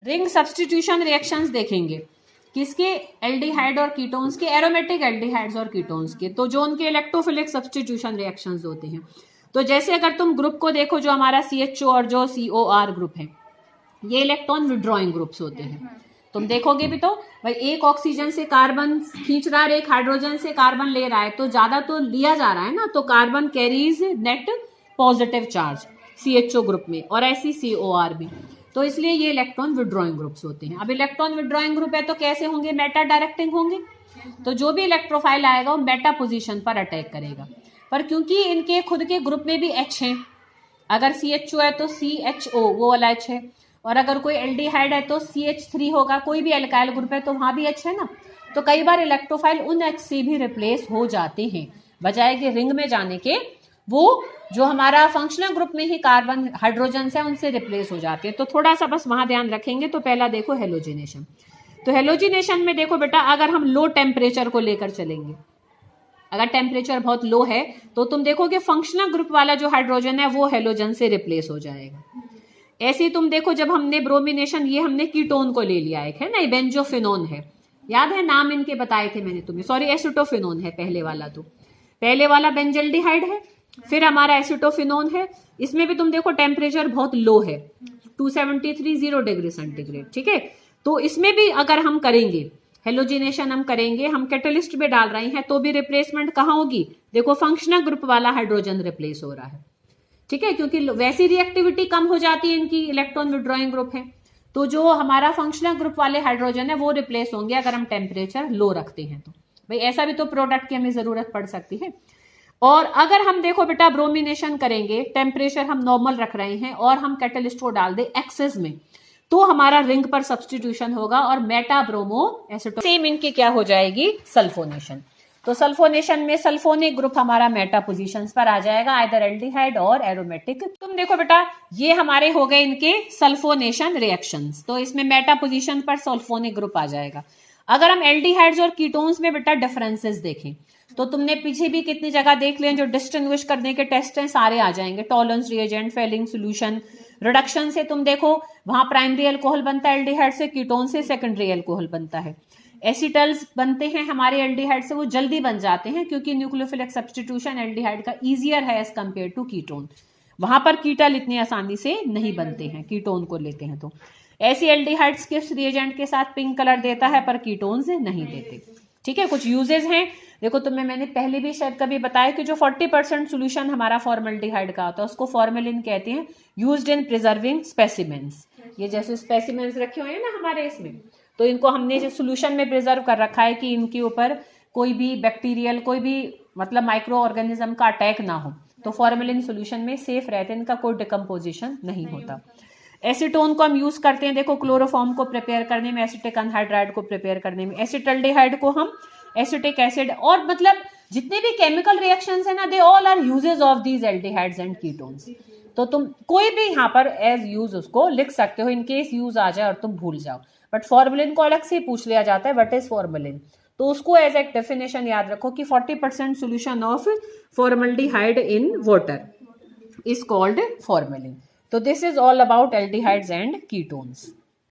Ring substitution reactions देखेंगे किसके, aldehyde और कीटोन्स के, एरोमेटिक एल्डिहाइड्स और कीटोन्स के, तो जो उनके इलेक्ट्रोफिलिक सब्स्टिट्यूशन रिएक्शंस होते हैं। तो जैसे अगर तुम ग्रुप को देखो जो हमारा CHO और जो COR ग्रुप है, ये इलेक्ट्रॉन विड्रॉइंग ग्रुप्स होते हैं। तुम देखोगे भी तो भाई एक ऑक्सीजन से कार्बन खींच रहा है, एक हाइड्रोजन से कार्बन ले रहा है, तो ज्यादा तो लिया जा रहा है ना, तो carbon carries net positive charge CHO group में, और ऐसी COR भी। तो इसलिए ये इलेक्ट्रॉन विड्रॉइंग ग्रुप्स होते हैं। अब इलेक्ट्रॉन विड्रॉइंग ग्रुप है तो कैसे होंगे, मेटा डायरेक्टिंग होंगे। तो जो भी इलेक्ट्रोफाइल आएगा वो मेटा पोजीशन पर अटैक करेगा। पर क्योंकि इनके खुद के ग्रुप में भी H है, अगर CHO है तो CHO वो वाला H है, और अगर कोई एल्डिहाइड है तो CH3 होगा, कोई भी एल्काइल ग्रुप है तो वहां भी H है ना। तो कई बार इलेक्ट्रोफाइल उन H से भी रिप्लेस हो जाते हैं, बजाय के रिंग में जाने के वो जो हमारा फंक्शनल ग्रुप में ही कार्बन हाइड्रोजन है उनसे रिप्लेस हो जाते हैं। तो थोड़ा सा बस वहां ध्यान रखेंगे। तो पहला देखो हेलोजिनेशन। तो हेलोजिनेशन में देखो बेटा, अगर हम लो टेम्परेचर को लेकर चलेंगे, अगर टेम्परेचर बहुत लो है तो तुम देखोगे फंक्शनल ग्रुप वाला जो हाइड्रोजन है वो हेलोजन से रिप्लेस हो जाएगा। ऐसे ही तुम देखो जब हमने ब्रोमिनेशन, ये हमने कीटोन को ले लिया, एक है ना बेंजोफिनोन है, याद है नाम इनके बताए थे मैंने तुम्हें, सॉरी एसिटोफिनोन है पहले वाला, तो पहले वाला बेंजल्डिहाइड है, फिर हमारा एसिटोफिनोन है। इसमें भी तुम देखो टेम्परेचर बहुत लो है, 273 डिग्री सेंटीग्रेड, ठीक है। तो इसमें भी अगर हम करेंगे हेलोजिनेशन, हम करेंगे, हम कैटलिस्ट में डाल रहे हैं, तो भी रिप्लेसमेंट कहाँ होगी, देखो फंक्शनल ग्रुप वाला हाइड्रोजन रिप्लेस हो रहा है, ठीक है, क्योंकि वैसी रिएक्टिविटी कम हो जाती है इनकी, इलेक्ट्रॉन विड्रॉइंग ग्रुप है, तो जो हमारा फंक्शनल ग्रुप वाले हाइड्रोजन है वो रिप्लेस होंगे अगर हम टेम्परेचर लो रखते हैं। तो भाई ऐसा भी तो प्रोडक्ट की हमें जरूरत पड़ सकती है। और अगर हम देखो बेटा ब्रोमिनेशन करेंगे, टेम्परेचर हम नॉर्मल रख रहे हैं और हम कैटलिस्ट को डाल दे एक्सेस में, तो हमारा रिंग पर सब्स्टिट्यूशन होगा और मेटा ब्रोमो एसिटो, सेम इनकी क्या हो जाएगी, सल्फोनेशन। तो सल्फोनेशन में सल्फोनिक ग्रुप हमारा मेटा पोजीशंस पर आ जाएगा, आइदर एल्डिहाइड और एरोमेटिक। तुम देखो बेटा ये हमारे हो गए इनके सल्फोनेशन रिएक्शंस, तो इसमें मेटा पोजीशन पर सल्फोनिक ग्रुप आ जाएगा। अगर हम एल्डिहाइड्स और कीटोन्स में बेटा डिफरेंसेस देखें तो तुमने पीछे भी कितनी जगह देख लिया, जो डिस्टिंग्विश करने के टेस्ट हैं सारे आ जाएंगे, Tollens reagent, Fehling solution, reduction से तुम देखो वहां प्राइमरी अल्कोहल बनता है एल्डिहाइड से, कीटोन से सेकेंडरी अल्कोहल बनता है, एसिटल्स बनते हैं हमारे एल्डिहाइड से, वो जल्दी बन जाते हैं क्योंकि न्यूक्लियोफिलिक सब्स्टिट्यूशन एल्डिहाइड का इजियर है एज कंपेयर टू कीटोन। वहां पर कीटल इतनी आसानी से नहीं बनते हैं, कीटोन को लेते हैं तो ऐसी एल्डिहाइड्स किस रिएजेंट के साथ पिंक कलर देता है पर कीटोन्स नहीं देते, ठीक है। कुछ यूजेस हैं, देखो तुम्हें मैंने पहले भी शायद कभी बताया कि जो 40% सोल्यूशन हमारा फॉर्मल्डिहाइड का होता है उसको फॉर्मेलिन कहते हैं, यूज्ड इन प्रिजर्विंग स्पेसिमेंस। ये जैसे स्पेसिमेंस रखे हुए हैं ना हमारे इसमें, तो इनको हमने जो सोल्यूशन में प्रिजर्व कर रखा है कि इनके ऊपर कोई भी बैक्टीरियल, कोई भी मतलब माइक्रो ऑर्गेनिज्म का अटैक ना हो, तो फॉर्मेलिन सोल्यूशन में सेफ रहते हैं, इनका कोई डिकम्पोजिशन नहीं होता। एसीटोन को हम यूज करते हैं देखो क्लोरोफॉर्म को प्रिपेयर करने में, एसिटिक अनहाइड्राइड को प्रिपेयर करने में, एसिटल्डिहाइड को हम एसिटिक एसिड, और मतलब जितने भी केमिकल रिएक्शंस है ना, they all are uses of these aldehydes and ketones. तो तुम कोई भी यहाँ पर एज यूज उसको लिख सकते हो, इन केस यूज आ जाए और तुम भूल जाओ। बट फॉर्मेलिन को अलग से ही पूछ लिया जाता है, व्हाट इज फॉर्मेलिन, तो उसको एज एक डेफिनेशन याद रखो कि 40% solution of formaldehyde in water is called formalin. So this is all about aldehydes and ketones.